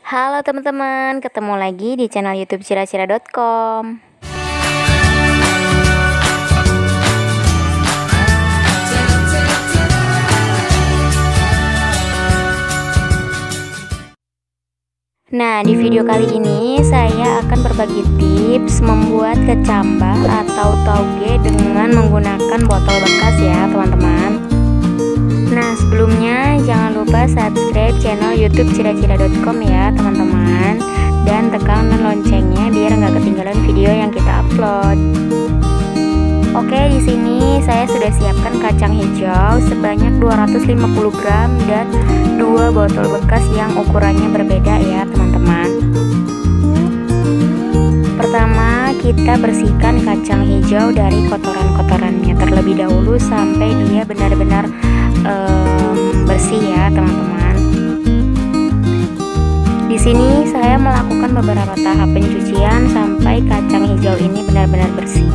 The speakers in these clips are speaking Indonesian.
Halo teman-teman, ketemu lagi di channel YouTube ciracira.com. Nah, di video kali ini saya akan berbagi tips membuat kecambah atau tauge dengan menggunakan botol bekas ya teman-teman. Nah, sebelumnya jangan lupa subscribe channel YouTube ciracira.com ya teman-teman, dan tekan loncengnya biar nggak ketinggalan video yang kita upload. Oke, di sini saya sudah siapkan kacang hijau sebanyak 250 gram dan 2 botol bekas yang ukurannya berbeda ya teman-teman. Pertama, kita bersihkan kacang hijau dari kotoran-kotorannya terlebih dahulu sampai dia benar-benar bersih ya teman-teman. Di sini saya melakukan beberapa tahap pencucian sampai kacang hijau ini benar-benar bersih.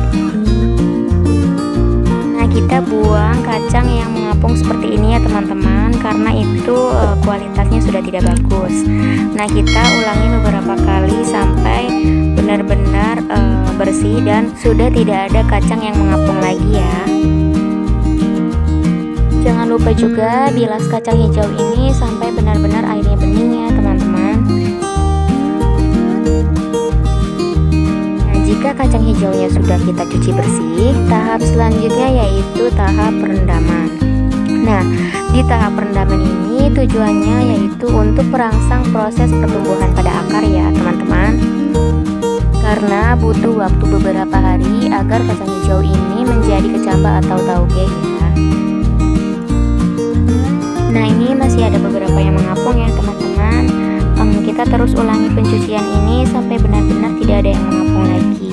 Nah, kita buang kacang yang mengapung seperti ini ya teman-teman, karena itu kualitasnya sudah tidak bagus. Nah, kita ulangi beberapa kali sampai benar-benar bersih dan sudah tidak ada kacang yang mengapung lagi ya. Jangan lupa juga bilas kacang hijau ini sampai benar-benar airnya bening ya teman-teman. Nah, jika kacang hijaunya sudah kita cuci bersih, tahap selanjutnya yaitu tahap perendaman. Nah, di tahap perendaman ini tujuannya yaitu untuk merangsang proses pertumbuhan pada akar ya teman-teman. Karena butuh waktu beberapa hari agar kacang hijau ini menjadi kecambah atau tauge ya. Nah, ini masih ada beberapa yang mengapung ya teman-teman. Kita terus ulangi pencucian ini sampai benar-benar tidak ada yang mengapung lagi.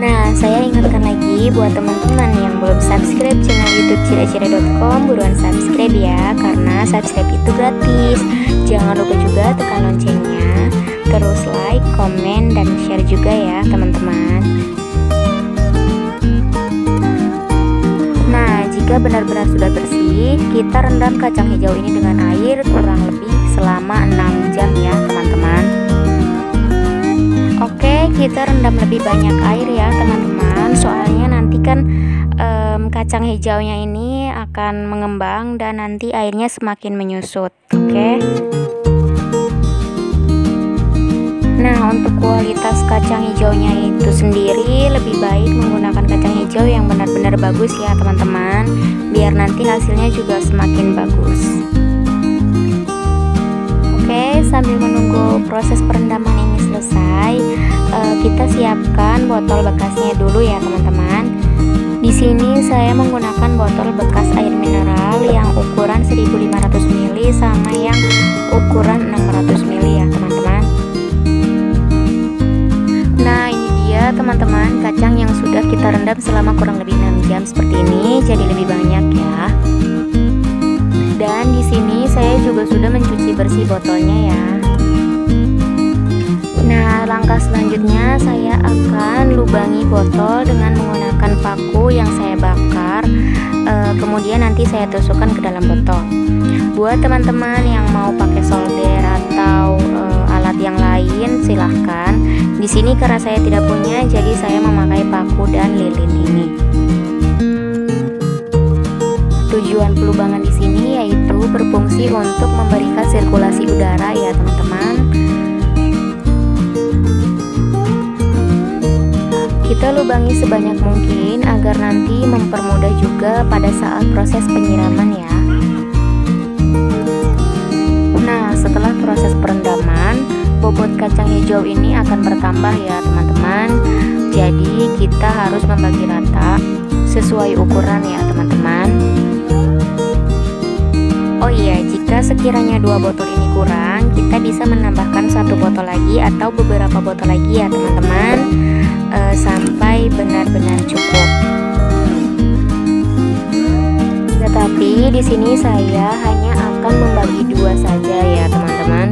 Nah, saya ingatkan lagi buat teman-teman yang belum subscribe channel YouTube ciracira.com, buruan subscribe ya, karena subscribe itu gratis. Jangan lupa juga tekan loncengnya, terus like, komen, dan share juga ya teman-teman. Jika benar-benar sudah bersih, kita rendam kacang hijau ini dengan air kurang lebih selama 6 jam ya teman-teman. Oke, kita rendam lebih banyak air ya teman-teman, soalnya nanti kan kacang hijaunya ini akan mengembang dan nanti airnya semakin menyusut. Oke. Nah, untuk kualitas kacang hijaunya itu sendiri lebih baik menggunakan kacang hijau yang benar-benar bagus ya teman-teman, biar nanti hasilnya juga semakin bagus. Oke, sambil menunggu proses perendaman ini selesai, kita siapkan botol bekasnya dulu ya teman-teman. Di sini saya menggunakan botol bekas air mineral yang ukuran 1500 ml sama yang ukuran 600 ml ya teman-teman. Nah, ini dia teman-teman kacang yang sudah kita rendam selama kurang lebih 6 jam seperti ini, jadi lebih banyak ya. Dan di sini saya juga sudah mencuci bersih botolnya ya. Nah, langkah selanjutnya saya akan lubangi botol dengan menggunakan paku yang saya bakar. Kemudian nanti saya tusukkan ke dalam botol. Buat teman-teman yang mau pakai solder atau alat yang lain silahkan. Di sini karena saya tidak punya, jadi saya memakai paku dan lilin ini. Tujuan pelubangan di sini yaitu berfungsi untuk memberikan sirkulasi udara ya teman-teman. Kita lubangi sebanyak mungkin agar nanti mempermudah juga pada saat proses penyiraman ya. Nah, setelah proses perendaman, bobot kacang hijau ini akan bertambah ya teman-teman. Jadi kita harus membagi rata sesuai ukuran ya teman-teman. Oh iya, jika sekiranya 2 botol ini kurang, kita bisa menambahkan 1 botol lagi atau beberapa botol lagi ya teman-teman, sampai benar-benar cukup. Tetapi di sini saya hanya akan membagi 2 saja ya teman-teman.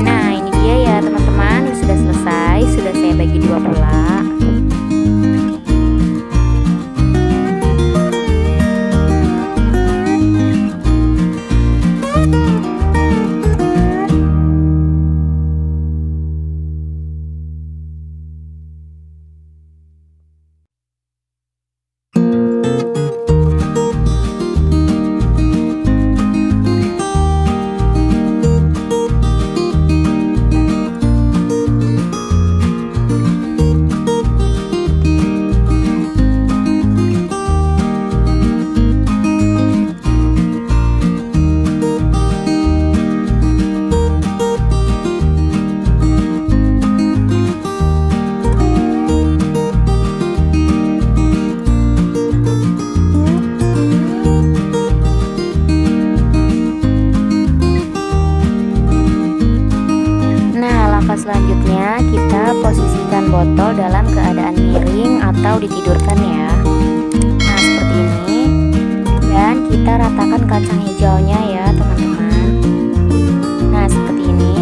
Nah, ini dia ya teman-teman, sudah selesai, sudah saya bagi 2 pula. ya. Nah seperti ini. Dan kita ratakan kacang hijaunya ya teman-teman. Nah seperti ini.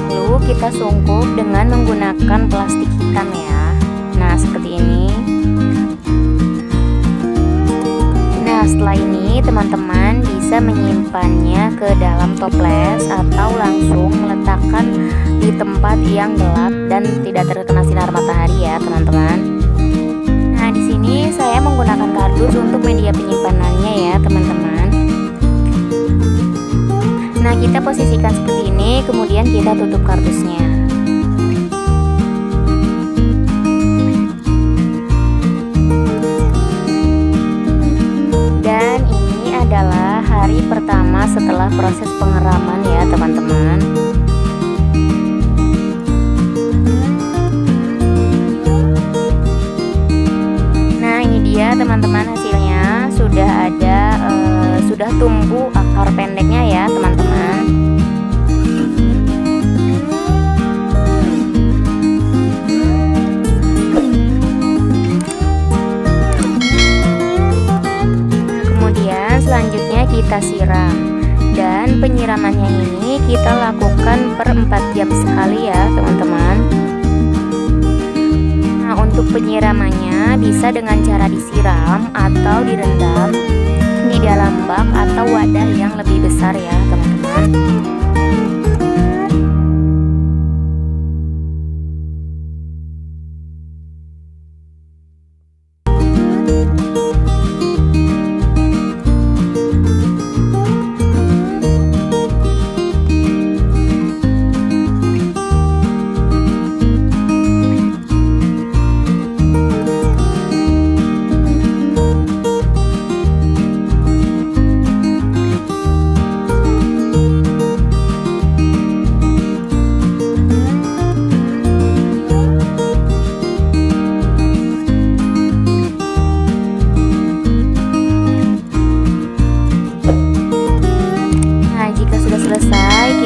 Lalu kita sungkup dengan menggunakan plastik hitam ya. Nah seperti ini. Nah setelah ini teman-teman bisa menyimpannya ke dalam toples atau langsung meletakkan di tempat yang gelap dan tidak terkena sinar matahari ya teman-teman. Nah di sini saya menggunakan kardus untuk media penyimpanannya ya teman-teman. Nah kita posisikan seperti ini, kemudian kita tutup kardusnya. Dan ini adalah hari pertama setelah proses pengeraman ya teman-teman. Nah ini dia teman-teman, hasilnya sudah ada sudah tumbuh akar pendeknya ya teman-teman. Selanjutnya kita siram, dan penyiramannya ini kita lakukan per 4 jam sekali ya teman-teman. Nah untuk penyiramannya bisa dengan cara disiram atau direndam di dalam bak atau wadah yang lebih besar ya teman-teman.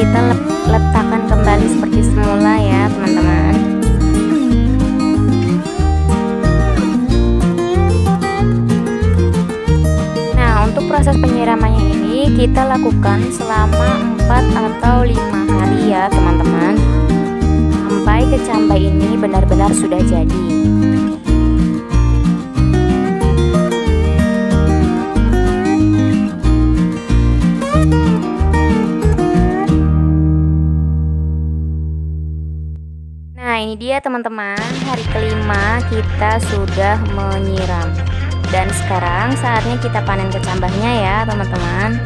Kita letakkan kembali seperti semula ya teman-teman. Nah untuk proses penyiramannya ini kita lakukan selama 4 atau 5 hari ya teman-teman, sampai kecambah ini benar-benar sudah jadi. Nah ini dia teman-teman, hari kelima kita sudah menyiram. Dan sekarang saatnya kita panen kecambahnya ya teman-teman.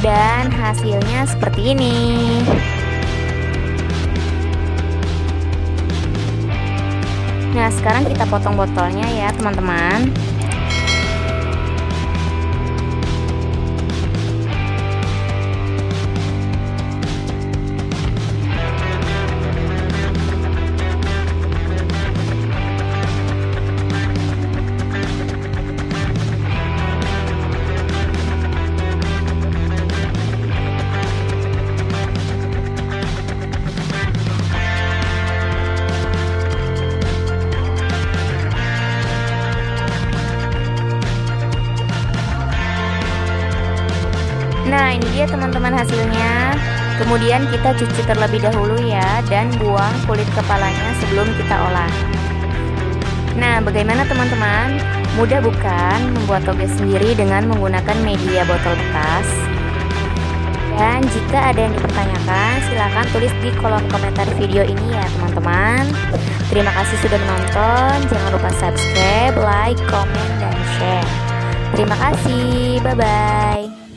Dan hasilnya seperti ini. Nah sekarang kita potong botolnya ya teman-teman. Nah ini dia teman-teman hasilnya. Kemudian kita cuci terlebih dahulu ya, dan buang kulit kepalanya sebelum kita olah. Nah bagaimana teman-teman? Mudah bukan membuat toge sendiri dengan menggunakan media botol bekas? Dan jika ada yang dipertanyakan, silahkan tulis di kolom komentar video ini ya teman-teman. Terima kasih sudah menonton. Jangan lupa subscribe, like, komen, dan share. Terima kasih, bye-bye.